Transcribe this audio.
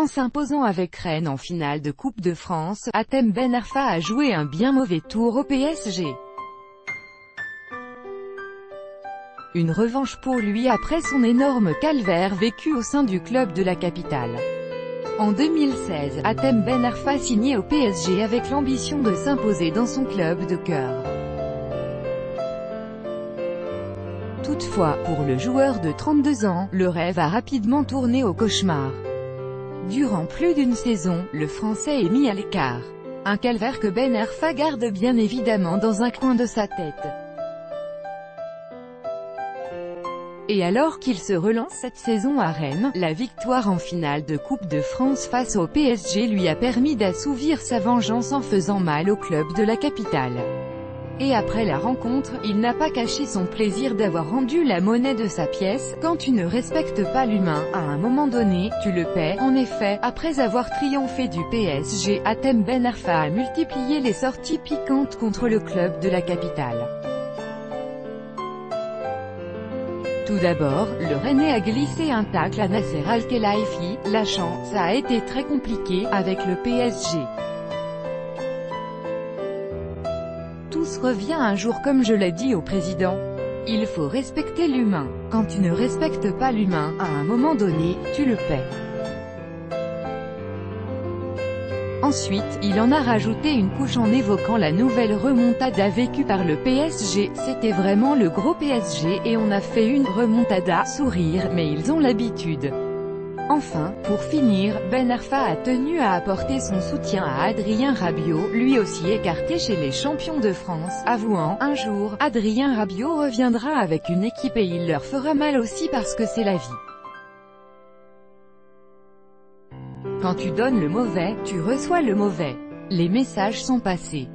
En s'imposant avec Rennes en finale de Coupe de France, Hatem Ben Arfa a joué un bien mauvais tour au PSG. Une revanche pour lui après son énorme calvaire vécu au sein du club de la capitale. En 2016, Hatem Ben Arfa signait au PSG avec l'ambition de s'imposer dans son club de cœur. Toutefois, pour le joueur de 32 ans, le rêve a rapidement tourné au cauchemar. Durant plus d'une saison, le Français est mis à l'écart. Un calvaire que Ben Arfa garde bien évidemment dans un coin de sa tête. Et alors qu'il se relance cette saison à Rennes, la victoire en finale de Coupe de France face au PSG lui a permis d'assouvir sa vengeance en faisant mal au club de la capitale. Et après la rencontre, il n'a pas caché son plaisir d'avoir rendu la monnaie de sa pièce. Quand tu ne respectes pas l'humain, à un moment donné, tu le paies. En effet, après avoir triomphé du PSG, Hatem Ben Arfa a multiplié les sorties piquantes contre le club de la capitale. Tout d'abord, le Rennais a glissé un tacle à Nasser Al-Khelaifi, lâchant « ça a été très compliqué » avec le PSG. Tout revient un jour comme je l'ai dit au président. Il faut respecter l'humain. Quand tu ne respectes pas l'humain, à un moment donné, tu le paies. Ensuite, il en a rajouté une couche en évoquant la nouvelle remontada vécue par le PSG. C'était vraiment le gros PSG et on a fait une remontada, sourire, mais ils ont l'habitude. Enfin, pour finir, Ben Arfa a tenu à apporter son soutien à Adrien Rabiot, lui aussi écarté chez les champions de France, avouant « Un jour, Adrien Rabiot reviendra avec une équipe et il leur fera mal aussi parce que c'est la vie. Quand tu donnes le mauvais, tu reçois le mauvais. Les messages sont passés.